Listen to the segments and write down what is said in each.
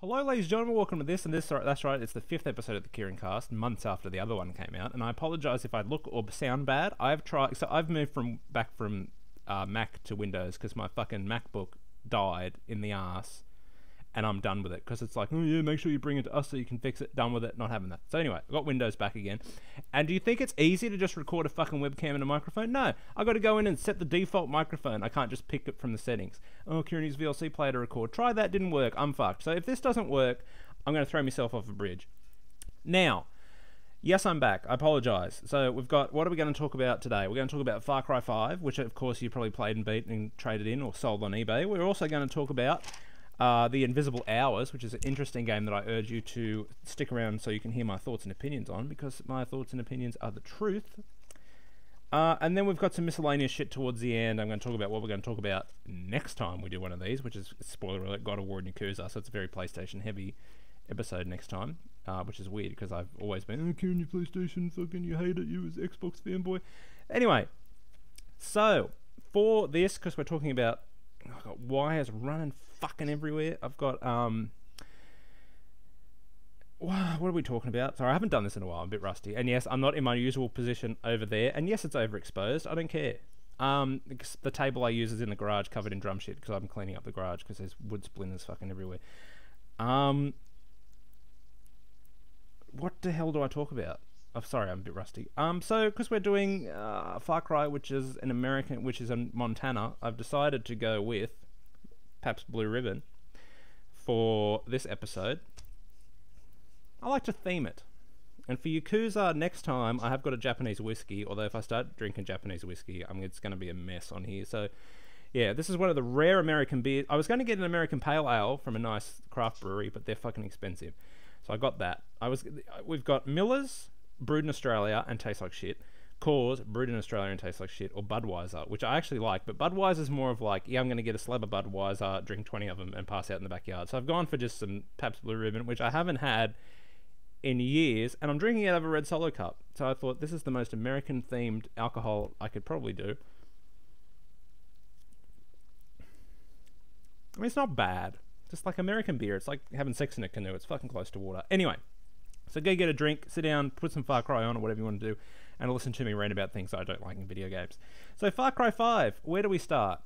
Hello, ladies and gentlemen, welcome to this, and this, that's right, it's the 5th episode of the KieranCast, months after the other one came out, and I apologise if I look or sound bad. I've moved back from Mac to Windows, because my fucking MacBook died in the arse, and I'm done with it, because it's like, oh yeah, make sure you bring it to us so you can fix it, done with it, not having that. So anyway, I got Windows back again, and do you think it's easy to just record a fucking webcam and a microphone? No, I got to go in and set the default microphone. I can't just pick it from the settings. Oh, Kieran used VLC player to record. Try that, didn't work, I'm fucked. So if this doesn't work, I'm going to throw myself off a bridge. Now, yes, I'm back. I apologise. So we've got, what are we going to talk about today? We're going to talk about Far Cry 5, which of course you probably played and beat and traded in or sold on eBay. We're also going to talk about The Invisible Hours, which is an interesting game that I urge you to stick around so you can hear my thoughts and opinions on, because my thoughts and opinions are the truth. And then we've got some miscellaneous shit towards the end. I'm going to talk about what we're going to talk about next time we do one of these, which is, spoiler alert, God of War and Yakuza, so it's a very PlayStation heavy episode next time, which is weird because I've always been, oh, Kieran, you PlayStation, fucking you hate it, you as Xbox fanboy. Anyway, so for this, because we're talking about, I've got wires running fucking everywhere. I've got what are we talking about? Sorry, I haven't done this in a while. I'm a bit rusty. And yes, I'm not in my usual position over there. And yes, it's overexposed. I don't care. The table I use is in the garage covered in drum shit because I'm cleaning up the garage because there's wood splinters fucking everywhere. What the hell do I talk about? Oh, sorry, I'm a bit rusty. So because we're doing Far Cry, which is in Montana, I've decided to go with Pabst Blue Ribbon for this episode. I like to theme it. And for Yakuza, next time, I have got a Japanese whiskey, although if I start drinking Japanese whiskey, it's going to be a mess on here. So, yeah, this is one of the rare American beers. I was going to get an American Pale Ale from a nice craft brewery, but they're fucking expensive. So I got that. We've got Miller's, brewed in Australia and tastes like shit. Coors, brewed in Australia and tastes like shit. Or Budweiser, which I actually like. But Budweiser's more of like, yeah, I'm going to get a slab of Budweiser, drink 20 of them, and pass out in the backyard. So I've gone for just some Pabst Blue Ribbon, which I haven't had in years, and I'm drinking out of a red Solo cup. So I thought this is the most American-themed alcohol I could probably do. I mean, it's not bad. Just like American beer. It's like having sex in a canoe. It's fucking close to water. Anyway, so go get a drink, sit down, put some Far Cry on, or whatever you want to do, and listen to me rant about things I don't like in video games. So Far Cry 5, where do we start?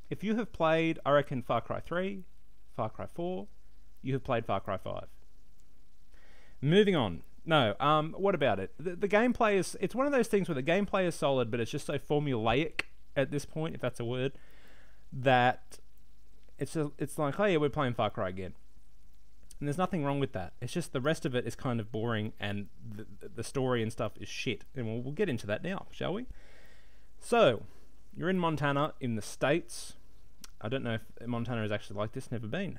If you have played, I reckon, Far Cry 3, Far Cry 4, you have played Far Cry 5. Moving on. No, what about it? The gameplay is, it's one of those things where the gameplay is solid, but it's just so formulaic at this point, if that's a word, that it's like, oh yeah, we're playing Far Cry again. And there's nothing wrong with that. It's just the rest of it is kind of boring, and the story and stuff is shit. And we'll get into that now, shall we? So, you're in Montana, in the States. I don't know if Montana is actually like this, never been.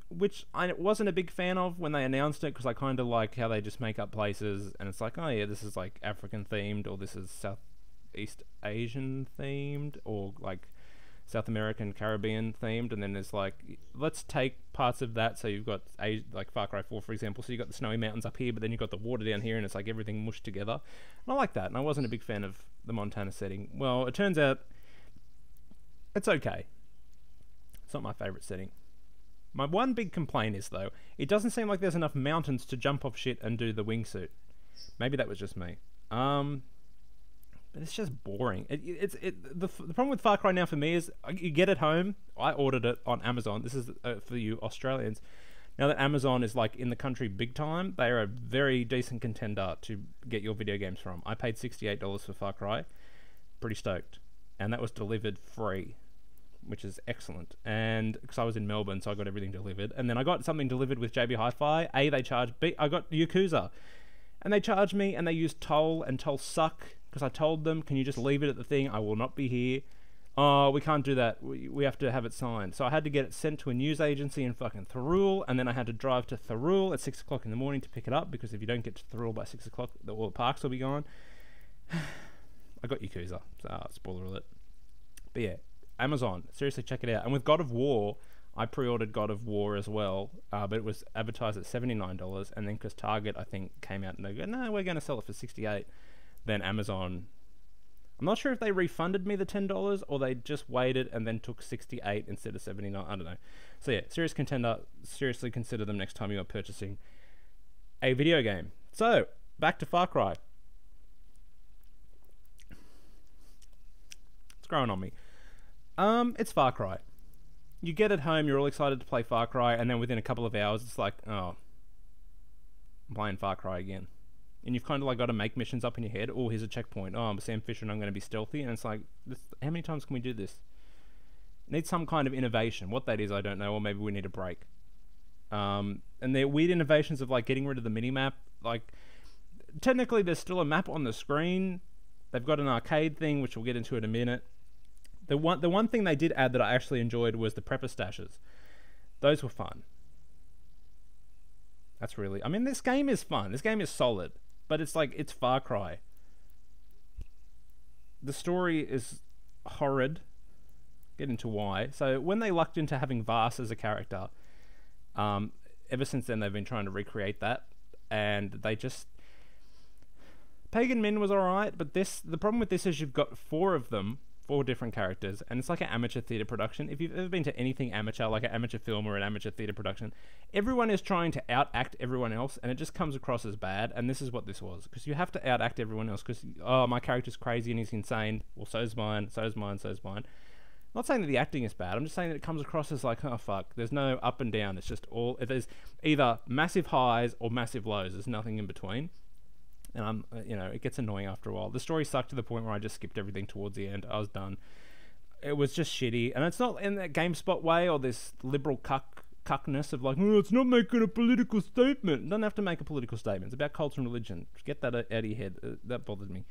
Which I wasn't a big fan of when they announced it, because I kind of like how they just make up places, and it's like, oh yeah, this is like African themed, or this is Southeast Asian themed, or like South American, Caribbean themed, and then there's like, let's take parts of that, so you've got like Far Cry 4, for example, so you've got the snowy mountains up here, but then you've got the water down here, and it's like everything mushed together. And I like that, and I wasn't a big fan of the Montana setting. Well, it turns out it's okay. It's not my favourite setting. My one big complaint is, though, it doesn't seem like there's enough mountains to jump off shit and do the wingsuit. Maybe that was just me. But it's just boring. The problem with Far Cry now for me is you get it home. I ordered it on Amazon. This is for you Australians. Now that Amazon is like in the country big time, they are a very decent contender to get your video games from. I paid $68 for Far Cry. Pretty stoked. And that was delivered free, which is excellent. And because I was in Melbourne, so I got everything delivered. And then I got something delivered with JB Hi-Fi. They charged B. I got Yakuza. And they charged me, and they used toll, and toll suck, because I told them, can you just leave it at the thing? I will not be here. Oh, we can't do that. We have to have it signed. So I had to get it sent to a news agency in fucking Thirroul, and then I had to drive to Thirroul at 6 o'clock in the morning to pick it up, because if you don't get to Thirroul by 6 o'clock, all the parks will be gone. I got Yakuza, so spoiler alert. But yeah, Amazon, seriously check it out. And with God of War, I pre-ordered God of War as well, but it was advertised at $79, and then because Target, I think, came out and they go, no, we're going to sell it for $68, then Amazon I'm not sure if they refunded me the $10 or they just waited and then took 68 instead of 79. I don't know. So yeah, serious contender. Seriously consider them next time you are purchasing a video game. So back to Far Cry. It's growing on me. It's Far Cry. You get it home, you're all excited to play Far Cry, and then within a couple of hours, it's like, oh, I'm playing Far Cry again. And you've kind of like got to make missions up in your head. Oh, here's a checkpoint. Oh, I'm Sam Fisher and I'm going to be stealthy. And it's like, how many times can we do this? It needs some kind of innovation. What that is, I don't know. Or maybe we need a break. And they're weird innovations of like getting rid of the mini-map. Like, technically there's still a map on the screen. They've got an arcade thing, which we'll get into in a minute. The one thing they did add that I actually enjoyed was the prepper stashes. Those were fun. That's really... I mean, this game is fun. This game is solid. But it's like, it's Far Cry. The story is horrid. Get into why. So when they lucked into having Vaas as a character, ever since then they've been trying to recreate that. And they just... Pagan Min was alright, but the problem with this is you've got 4 of them, 4 different characters, and it's like an amateur theatre production. If you've ever been to anything amateur, like an amateur film or an amateur theatre production, everyone is trying to outact everyone else, and it just comes across as bad, and this is what this was. Because you have to outact everyone else, because, oh, my character's crazy and he's insane. Well, so's mine, so's mine, so's mine. I'm not saying that the acting is bad, I'm just saying that it comes across as like, oh, fuck, there's no up and down. It's just all... There's either massive highs or massive lows. There's nothing in between. And it gets annoying after a while. The story sucked to the point where I just skipped everything towards the end. I was done. It was just shitty. And it's not in that GameSpot way or this liberal cuckness of like, oh, it's not making a political statement. It doesn't have to make a political statement. It's about culture and religion. Just get that out of your head. That bothered me.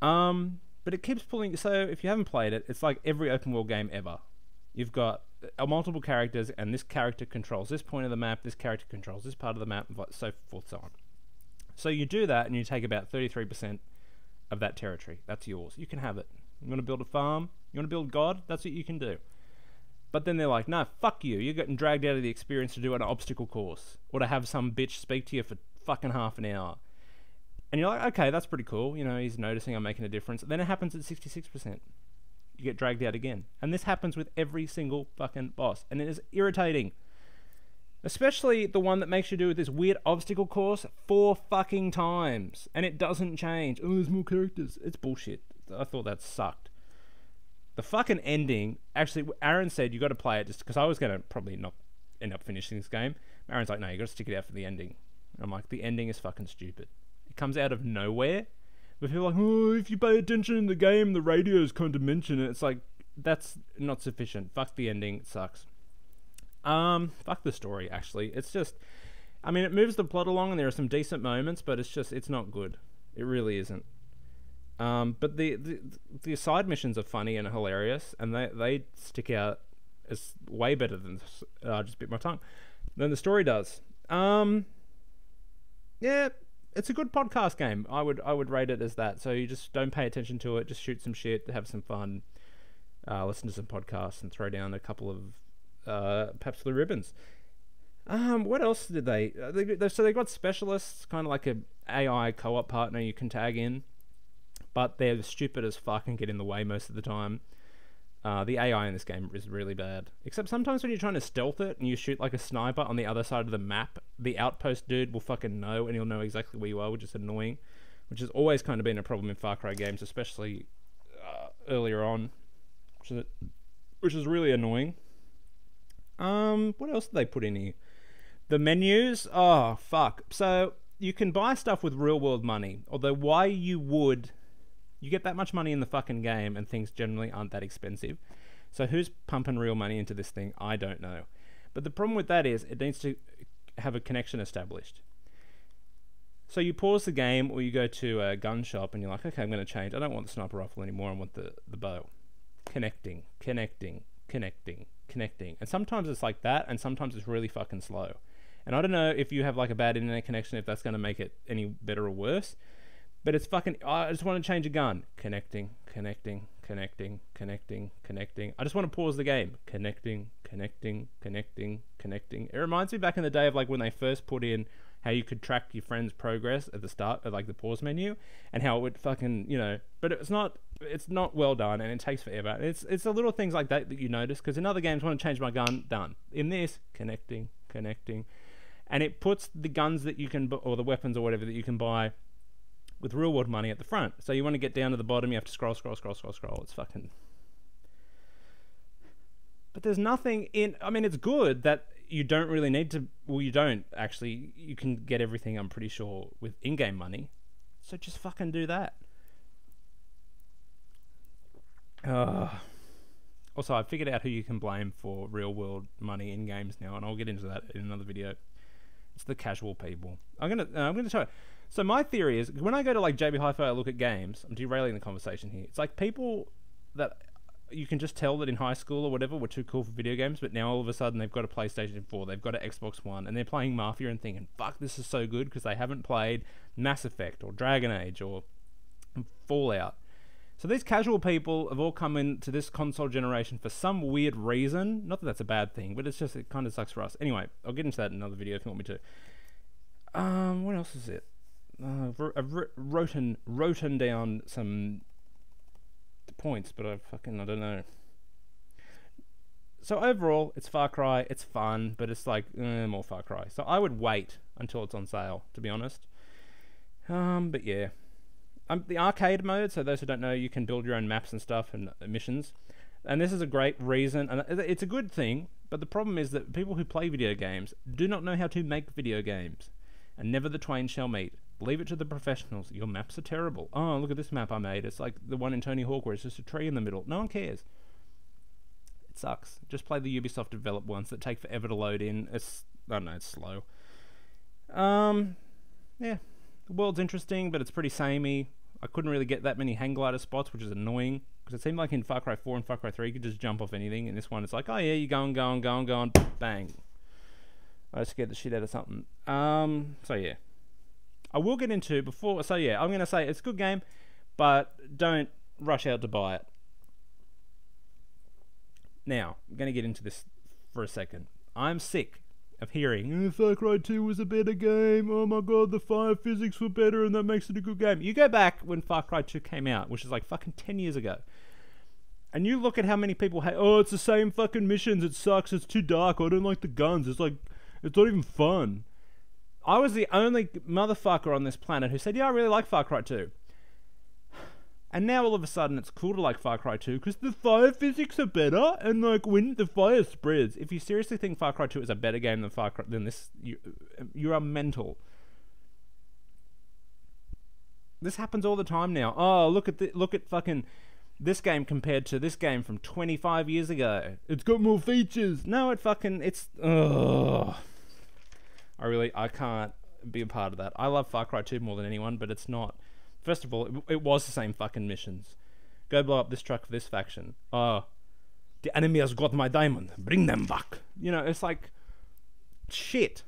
But it keeps pulling... So if you haven't played it, it's like every open world game ever. You've got multiple characters, and this character controls this point of the map, this character controls this part of the map, and so forth, so on. So you do that, and you take about 33% of that territory. That's yours. You can have it. You want to build a farm? You want to build God? That's what you can do. But then they're like, no, fuck you. You're getting dragged out of the experience to do an obstacle course. Or to have some bitch speak to you for fucking half an hour. And you're like, okay, that's pretty cool. You know, he's noticing I'm making a difference. Then it happens at 66%. You get dragged out again. And this happens with every single fucking boss. And it is irritating. Especially the one that makes you do this weird obstacle course 4 fucking times. And it doesn't change. Oh, there's more characters. It's bullshit. I thought that sucked. The fucking ending... Actually, Aaron said you got to play it just because I was going to probably not end up finishing this game. Aaron's like, no, you got to stick it out for the ending. And I'm like, the ending is fucking stupid. It comes out of nowhere. But people are like, oh, if you pay attention in the game, the radios kind of mention it. It's like, that's not sufficient. Fuck the ending. It sucks. Fuck the story, actually. It's just... I mean, it moves the plot along and there are some decent moments, but it's not good. It really isn't. But the side missions are funny and hilarious, and they stick out as way better than... I just bit my tongue. Than the story does. Yeah, it's a good podcast game. I would rate it as that. So you just don't pay attention to it. Just shoot some shit, have some fun, listen to some podcasts, and throw down a couple of perhaps blue ribbons. What else did they so they got specialists, kind of like a AI co-op partner you can tag in, but they're stupid as fuck and get in the way most of the time. The AI in this game is really bad, except sometimes when you're trying to stealth it and you shoot like a sniper on the other side of the map, the outpost dude will fucking know, and he'll know exactly where you are, which is annoying, which has always kind of been a problem in Far Cry games, especially earlier on, which is really annoying. What else did they put in here? The menus? Oh, fuck. So, you can buy stuff with real-world money, although why you would... You get that much money in the fucking game, and things generally aren't that expensive. So who's pumping real money into this thing? I don't know. But the problem with that is, it needs to have a connection established. So you pause the game, or you go to a gun shop, and you're like, okay, I'm going to change. I don't want the sniper rifle anymore, I want the bow. Connecting. And sometimes it's like that, and sometimes it's really fucking slow. And I don't know if you have like a bad internet connection, if that's going to make it any better or worse. But it's fucking... I just want to change a gun. Connecting. I just want to pause the game. Connecting. It reminds me back in the day of like when they first put in how you could track your friend's progress at the start of like the pause menu, and how it would fucking, you know, but it's not well done, and it takes forever. It's the little things like that you notice, because in other games, want to change my gun, done. In this, connecting, and it puts the guns that you can, or the weapons or whatever that you can buy with real world money at the front. So you want to get down to the bottom, you have to scroll. It's fucking... But there's nothing in... I mean, it's good that you don't really need to... Well, you don't, actually. You can get everything, I'm pretty sure, with in-game money. So just fucking do that. Also, I figured out who you can blame for real-world money in games now, and I'll get into that in another video. It's the casual people. I'm gonna tell you. So my theory is, when I go to like JB Hi-Fi, I look at games. I'm derailing the conversation here. It's like people that you can just tell that in high school or whatever were too cool for video games, but now all of a sudden they've got a PlayStation 4, they've got an Xbox One, and they're playing Mafia and thinking, fuck, this is so good, because they haven't played Mass Effect or Dragon Age or Fallout. So these casual people have all come into this console generation for some weird reason. Not that that's a bad thing, but it's just, it kind of sucks for us. Anyway, I'll get into that in another video if you want me to. What else is it? I've written down some points, but I don't know. So overall, it's Far Cry. It's fun, but it's like more Far Cry. So I would wait until it's on sale, to be honest. But yeah. The arcade mode, so those who don't know, you can build your own maps and stuff and missions. And this is a great reason, and it's a good thing, but the problem is that people who play video games do not know how to make video games. And never the twain shall meet. Leave it to the professionals. Your maps are terrible. Oh, look at this map I made. It's like the one in Tony Hawk where it's just a tree in the middle. No one cares. It sucks. Just play the Ubisoft developed ones that take forever to load in. It's, I don't know, it's slow. Yeah. The world's interesting, but it's pretty samey. I couldn't really get that many hang glider spots, which is annoying, because it seemed like in Far Cry 4 and Far Cry 3 you could just jump off anything. In this one, it's like, oh yeah, you're going, bang. I scared the shit out of something. So yeah. I will get into before, so yeah, I'm going to say it's a good game, but don't rush out to buy it. Now, I'm going to get into this for a second. I'm sick of hearing, Far Cry 2 was a better game, oh my god, the fire physics were better and that makes it a good game. You go back when Far Cry 2 came out, which is like fucking 10 years ago, and you look at how many people hate, oh, it's the same fucking missions, it sucks, it's too dark, I don't like the guns, it's like, it's not even fun. I was the only motherfucker on this planet who said, yeah, I really like Far Cry 2. And now all of a sudden it's cool to like Far Cry 2 because the fire physics are better, and like when the fire spreads. If you seriously think Far Cry 2 is a better game than Far Cry, than this, you are mental. This happens all the time now. Oh, look at fucking this game compared to this game from 25 years ago. It's got more features. No, it's ugh. I can't be a part of that. I love Far Cry 2 more than anyone, but it's not. First of all, it was the same fucking missions. Go blow up this truck for this faction. Oh, the enemy has got my diamond. Bring them back. You know, it's like, shit.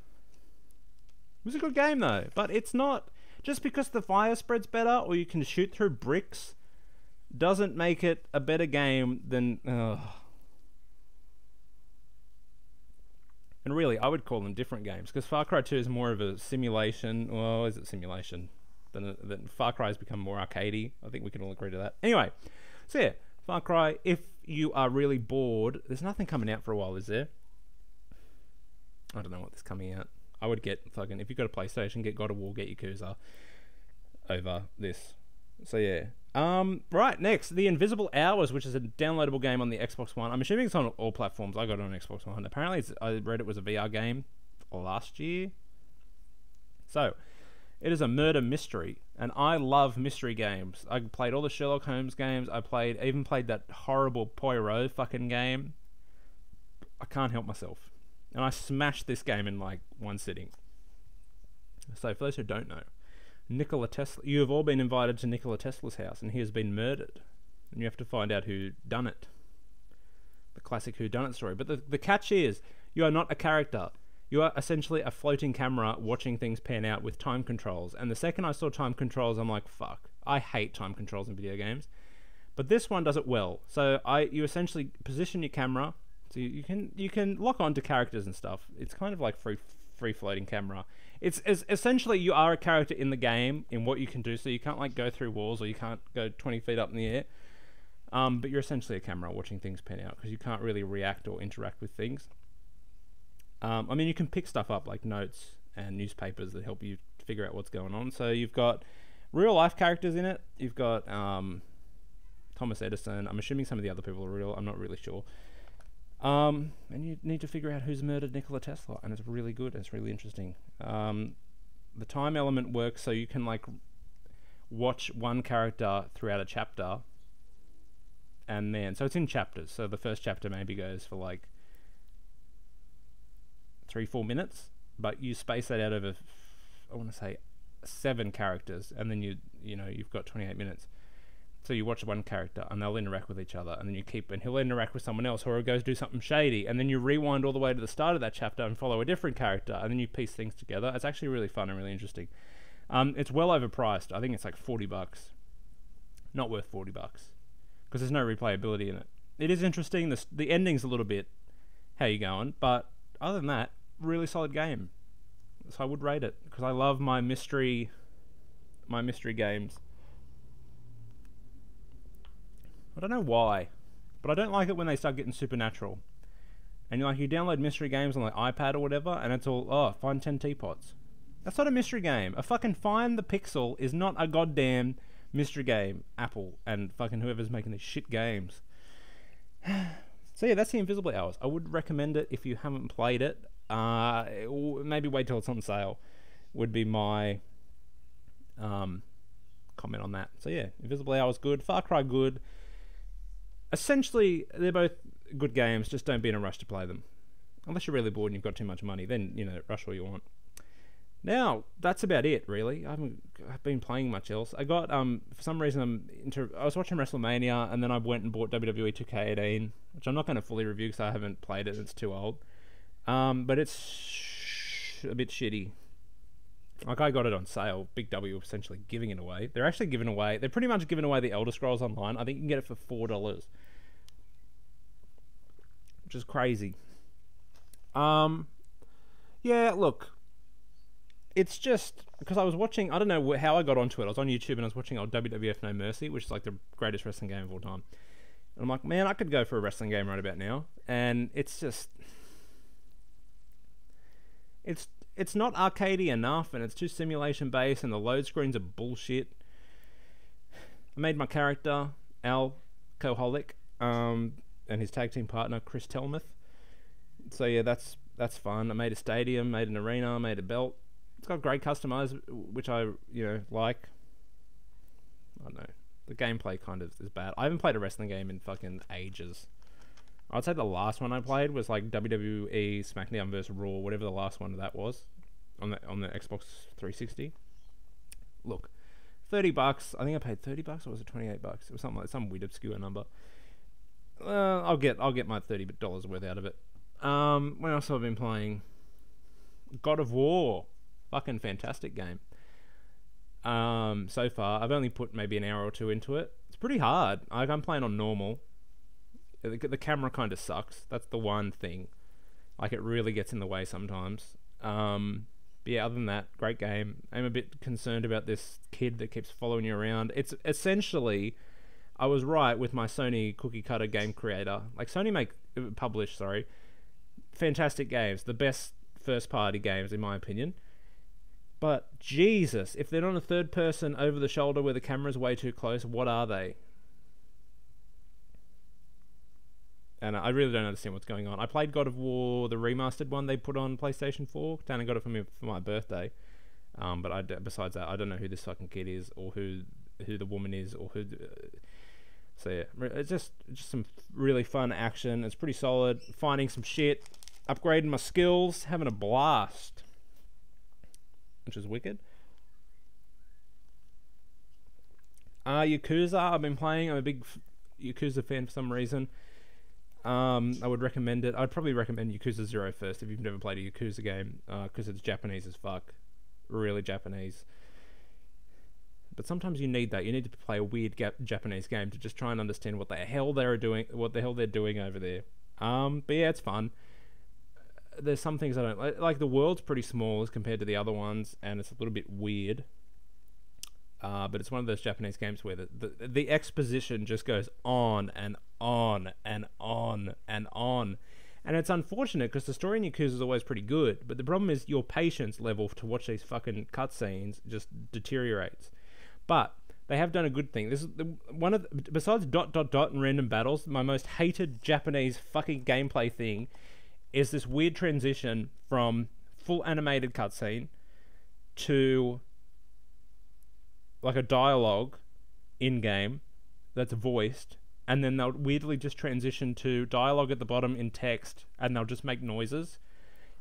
It was a good game though, but it's not. Just because the fire spreads better, or you can shoot through bricks, doesn't make it a better game than... And really, I would call them different games, because Far Cry 2 is more of a simulation. Well, is it simulation? Then Far Cry has become more arcadey. I think we can all agree to that. Anyway, so yeah, Far Cry, if you are really bored, there's nothing coming out for a while, is there? I don't know what is coming out. I would get fucking, if you've got a PlayStation, get God of War, get Yakuza over this. So yeah. Right, next, The Invisible Hours, which is a downloadable game on the Xbox One. I'm assuming it's on all platforms. I got it on Xbox One. Apparently, I read it was a VR game last year. So, it is a murder mystery, and I love mystery games. I played all the Sherlock Holmes games. I even played that horrible Poirot fucking game. I can't help myself. And I smashed this game in like one sitting. So, for those who don't know, Nikola Tesla, you have all been invited to Nikola Tesla's house, and he has been murdered, and you have to find out who done it. The classic whodunit story. But the catch is, you are not a character. You are essentially a floating camera watching things pan out with time controls. And the second I saw time controls, I'm like, fuck, I hate time controls in video games. But this one does it well. So you essentially position your camera, so you can lock onto characters and stuff. It's kind of like free floating camera. It's essentially you are a character in the game in what you can do. So you can't like go through walls or you can't go 20 feet up in the air. But you're essentially a camera watching things pan out because you can't really react or interact with things. I mean, you can pick stuff up like notes and newspapers that help you figure out what's going on. So you've got real life characters in it. You've got Thomas Edison. I'm assuming some of the other people are real. I'm not really sure. And you need to figure out who's murdered Nikola Tesla, and it's really good. It's really interesting. The time element works so you can like watch one character throughout a chapter, and then so it's in chapters. So the first chapter maybe goes for like 3-4 minutes, but you space that out over I want to say 7 characters, and then you've got 28 minutes. So you watch one character and they'll interact with each other, and then and he'll interact with someone else, or he'll go do something shady, and then you rewind all the way to the start of that chapter and follow a different character, and then you piece things together. It's actually really fun and really interesting. It's well overpriced. I think it's like $40. Not worth $40 because there's no replayability in it. It is interesting. The ending's a little bit how you going, but other than that, really solid game. So I would rate it because I love my mystery games. I don't know why, but I don't like it when they start getting supernatural. And you download mystery games on the iPad or whatever, and it's all, find 10 teapots. That's not a mystery game. A fucking Find the Pixel is not a goddamn mystery game. Apple and fucking whoever's making these shit games. So yeah, that's the Invisible Hours. I would recommend it if you haven't played it. Maybe wait till it's on sale would be my comment on that. So yeah, Invisible Hours good, Far Cry good. Essentially, they're both good games. Just don't be in a rush to play them. Unless you're really bored and you've got too much money, then rush all you want. Now that's about it, really. I haven't been playing much else. I got for some reason I was watching WrestleMania, and then I went and bought WWE 2K18, which I'm not going to fully review because I haven't played it. It's too old. But it's a bit shitty. Like, I got it on sale. Big W essentially giving it away. They're pretty much giving away the Elder Scrolls Online. I think you can get it for $4, which is crazy. Yeah, look, it's just because I was watching, I don't know how I got onto it. I was on YouTube and I was watching old WWF No Mercy, which is like the greatest wrestling game of all time. And I'm like, man, I could go for a wrestling game right about now. And it's just, it's not arcadey enough, and it's too simulation based, and the load screens are bullshit. I made my character Al Koholic, and his tag team partner Chris Telmuth. So yeah, that's fun. I made a stadium, made an arena, made a belt. It's got great customized, which I like. I don't know. The gameplay kind of is bad. I haven't played a wrestling game in fucking ages. I'd say the last one I played was like WWE SmackDown vs Raw, whatever the last one of that was, on the Xbox 360. Look, $30. I think I paid $30, or was it $28? It was something like some weird obscure number. I'll get my $30 worth out of it. When else have I been playing? God of War, fucking fantastic game. So far I've only put maybe an hour or two into it. It's pretty hard. I'm playing on normal. The camera kind of sucks. That's the one thing. Like, it really gets in the way sometimes. But yeah, other than that, great game. I'm a bit concerned about this kid that keeps following you around. It's essentially, I was right with my Sony cookie cutter game creator. Like, Sony publish fantastic games. The best first party games, in my opinion. But Jesus, if they're not a third person over the shoulder where the camera's way too close, what are they? And I really don't understand what's going on. I played God of War, the remastered one they put on PlayStation 4. Dana got it for me for my birthday. But besides that, I don't know who this fucking kid is, or who the woman is, or who. So yeah, it's just some really fun action. It's pretty solid. Finding some shit, upgrading my skills, having a blast, which is wicked. Yakuza, I've been playing. I'm a big Yakuza fan for some reason. I would recommend it. I'd probably recommend Yakuza 0 first if you've never played a Yakuza game, because it's Japanese as fuck. Really Japanese. But sometimes you need that. You need to play a weird Japanese game to just try and understand what the hell they're doing over there. But yeah, it's fun. there's some things I don't like. Like the world's pretty small as compared to the other ones, and it's a little bit weird. But it's one of those Japanese games where the exposition just goes on and on and on and on. And it's unfortunate because the story in Yakuza is always pretty good, but the problem is your patience level to watch these fucking cutscenes just deteriorates. But they have done a good thing. This is besides ... and random battles, my most hated Japanese fucking gameplay thing is this weird transition from full animated cutscene to like a dialogue in game that's voiced, and then they'll weirdly just transition to dialogue at the bottom in text, and they'll just make noises.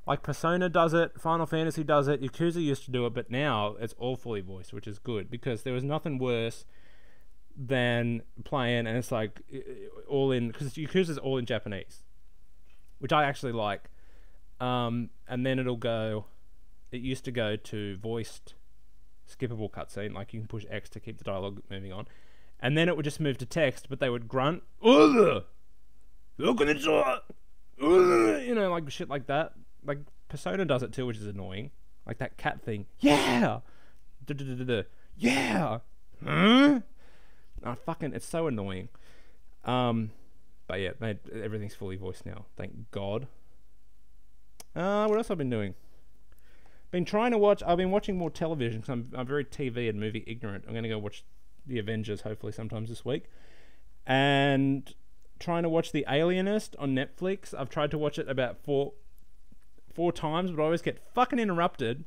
Like Persona does it, Final Fantasy does it, Yakuza used to do it, but now it's all fully voiced, which is good, because there was nothing worse than playing, and it's like all in, because Yakuza's all in Japanese, which I actually like. And then it used to go to voiced skippable cutscene, like you can push X to keep the dialogue moving on, and then it would just move to text, but they would grunt, you know, like shit like that. Like Persona does it too, which is annoying, like that cat thing. Yeah, yeah. Oh, fucking, it's so annoying. But yeah, everything's fully voiced now, thank God. What else I've been doing? I've been watching more television because I'm very TV and movie ignorant. I'm going to go watch The Avengers hopefully sometimes this week, and trying to watch The Alienist on Netflix. I've tried to watch it about four times, but I always get fucking interrupted.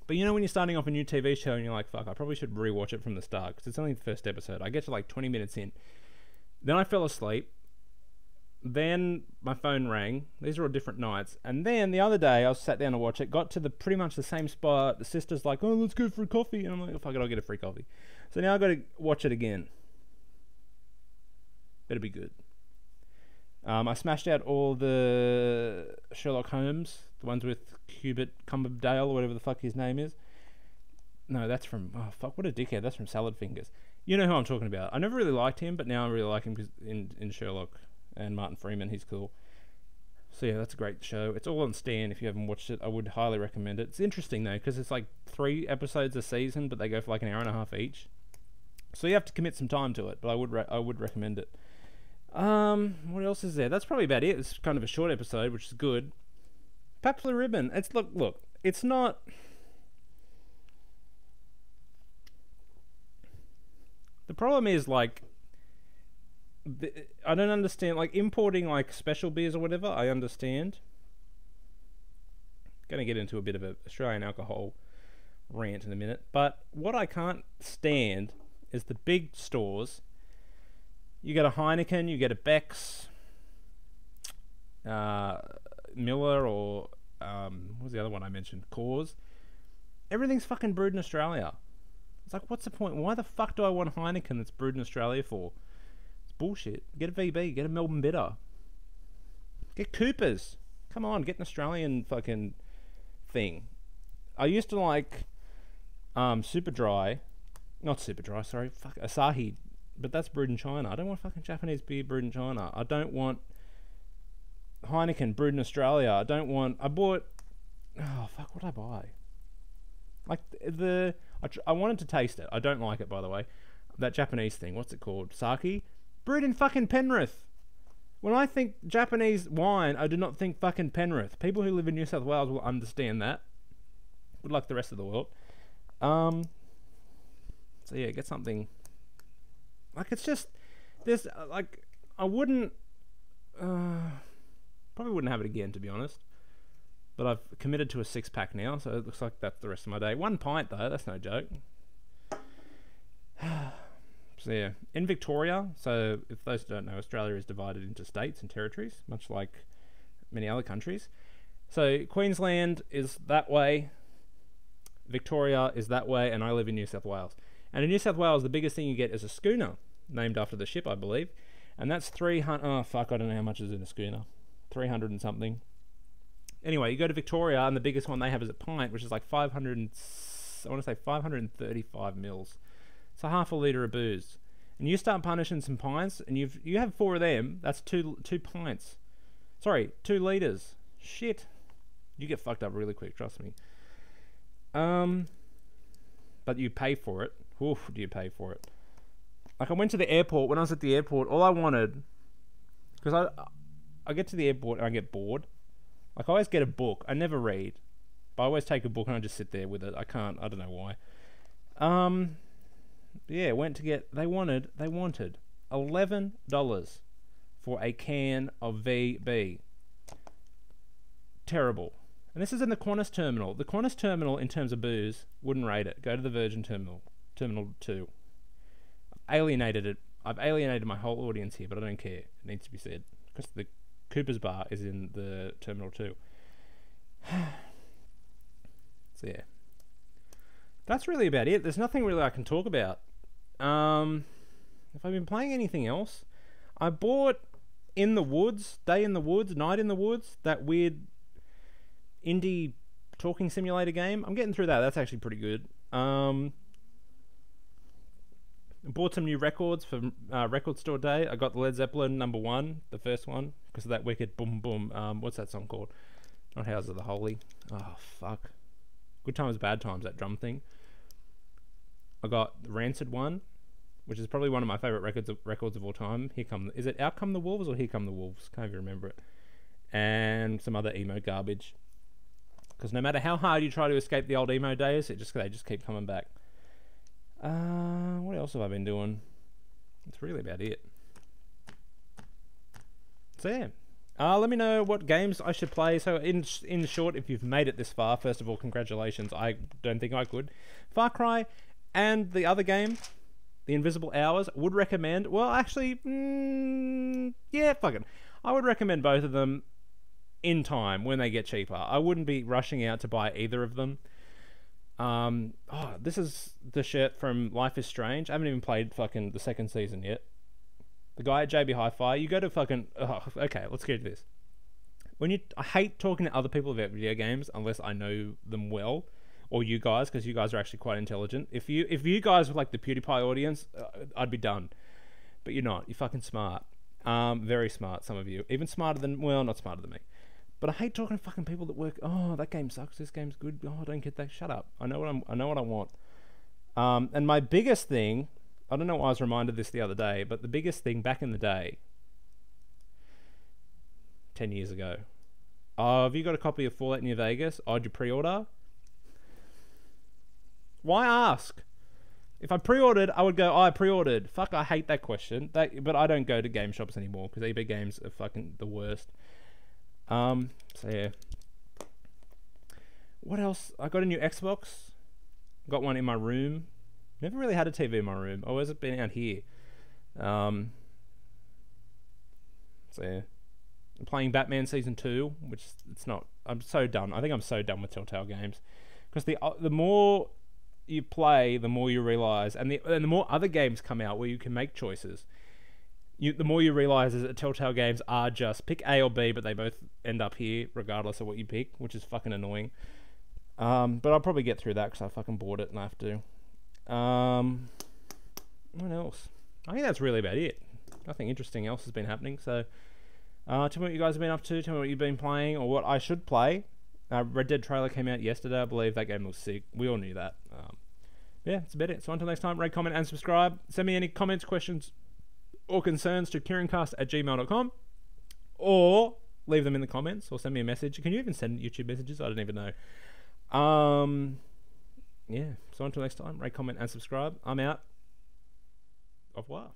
But you know when you're starting off a new TV show and you're like, fuck, I probably should rewatch it from the start because it's only the first episode. I get to like 20 minutes in, then I fell asleep. Then my phone rang. These are all different nights. And then the other day, I sat down to watch it, got to pretty much the same spot. The sister's like, oh, let's go for a coffee. And I'm like, oh, fuck it, I'll get a free coffee. So now I've got to watch it again. Better be good. I smashed out all the Sherlock Holmes, the ones with Hubert Cumberdale, or whatever the fuck his name is. No, that's from... Oh, fuck, what a dickhead. That's from Salad Fingers. You know who I'm talking about. I never really liked him, but now I really like him because in Sherlock. And Martin Freeman, he's cool. So yeah, that's a great show. It's all on Stan. If you haven't watched it, I would highly recommend it. It's interesting though, because it's like 3 episodes a season, but they go for like an hour and a half each. So you have to commit some time to it, but I would recommend it. What else is there? That's probably about it. It's kind of a short episode, which is good. Perhaps Blue Ribbon. It's look. It's not. The problem is like. I don't understand, like importing like special beers or whatever. I understand. Gonna get into a bit of an Australian alcohol rant in a minute, but what I can't stand is the big stores. You get a Heineken, you get a Beck's, Miller, or what was the other one I mentioned? Coors. Everything's fucking brewed in Australia. It's like, what's the point? Why the fuck do I want Heineken that's brewed in Australia for? Bullshit. Get a VB, get a Melbourne Bitter, get Coopers. Come on, get an Australian fucking thing. I used to like Super Dry, not Super Dry, sorry, fuck Asahi, but that's brewed in China. I don't want fucking Japanese beer brewed in China. I don't want Heineken brewed in Australia. I bought, oh fuck, what did I buy? Like I wanted to taste it. I don't like it, by the way. That Japanese thing, what's it called? Sake? Brewed in fucking Penrith. When I think Japanese wine, I do not think fucking Penrith. People who live in New South Wales will understand that. Good luck the rest of the world. So yeah, get something. Like it's just, there's like, I wouldn't, probably wouldn't have it again to be honest. But I've committed to a 6-pack now, so it looks like that's the rest of my day. 1 pint though, that's no joke. So yeah, in Victoria, so if those who don't know, Australia is divided into states and territories, much like many other countries. So Queensland is that way, Victoria is that way, and I live in New South Wales. And in New South Wales, the biggest thing you get is a schooner, named after the ship, I believe. And that's 300, oh fuck, I don't know how much is in a schooner. 300 and something. Anyway, you go to Victoria, and the biggest one they have is a pint, which is like 535 mils. So half a litre of booze. And you start punishing some pints, and you have 4 of them, that's two pints. Sorry, 2 litres. Shit. You get fucked up really quick, trust me. But you pay for it. Oof, do you pay for it? Like, I went to the airport. When I was at the airport, all I wanted... Because I get to the airport and I get bored. Like, I always get a book. I never read. But I always take a book and I just sit there with it. I don't know why. Yeah, went to get... They wanted $11 for a can of VB. Terrible. And this is in the Qantas terminal. The Qantas terminal, in terms of booze, wouldn't rate it. Go to the Virgin terminal. Terminal 2. Alienated it. I've alienated my whole audience here, but I don't care. It needs to be said. Because the Cooper's Bar is in the Terminal 2. So, yeah. That's really about it. There's nothing really I can talk about. If I've been playing anything else, I bought In the Woods, Day in the Woods, Night in the Woods, that weird indie talking simulator game. I'm getting through that. That's actually pretty good. Bought some new records for Record Store Day. I got the Led Zeppelin #1, the first one, because of that wicked boom boom. What's that song called? Not Houses of the Holy. Oh, fuck. Good Times, Bad Times, that drum thing. I got the Rancid one, which is probably one of my favourite records of all time. Is it Out Come the Wolves or Here Come the Wolves? Can't even remember it. And some other emo garbage. Because no matter how hard you try to escape the old emo days, they just keep coming back. What else have I been doing? That's really about it. So yeah. Let me know what games I should play. So in short, if you've made it this far, first of all, congratulations. I don't think I could. Far Cry and the other game, The Invisible Hours, would recommend. Well, actually, yeah, fuck it. I would recommend both of them in time when they get cheaper. I wouldn't be rushing out to buy either of them. This is the shirt from Life is Strange. I haven't even played fucking the second season yet. The guy at JB Hi-Fi, you go to fucking... okay, let's get to this. I hate talking to other people about video games unless I know them well, or you guys, because you guys are actually quite intelligent. If you guys were like the PewDiePie audience, I'd be done. But you're not. You're fucking smart. Very smart, some of you. Even smarter than... Well, not smarter than me. But I hate talking to fucking people that work. Oh, that game sucks. This game's good. Oh, I don't get that. Shut up. I know what I want. And my biggest thing, I don't know why I was reminded this the other day, but the biggest thing back in the day, 10 years ago. Have you got a copy of Fallout New Vegas? Oh, did you pre-order? Why ask? If I pre-ordered, I would go, I pre-ordered. Fuck, I hate that question. But I don't go to game shops anymore because eBay games are fucking the worst. So yeah. What else? I got a new Xbox. Got one in my room. Never really had a TV in my room. Always been out here. So yeah. I'm playing Batman Season 2, which it's not... I'm so done. I think I'm so done with Telltale games. Because the more you play, the more you realise... And the more other games come out where you can make choices... the more you realise is that Telltale games are just pick A or B, but they both end up here regardless of what you pick, which is fucking annoying. But I'll probably get through that because I fucking bought it and I have to. What else? I think that's really about it. Nothing interesting else has been happening. So, tell me what you guys have been up to. Tell me what you've been playing or what I should play. Red Dead trailer came out yesterday. I believe that game was sick. We all knew that. Yeah, that's about it. So until next time, rate, comment, and subscribe. Send me any comments, questions, or concerns to KieranCast@gmail.com, or leave them in the comments, or send me a message. Can you even send YouTube messages? I don't even know. Yeah, so until next time, rate, comment, and subscribe. I'm out. Au revoir.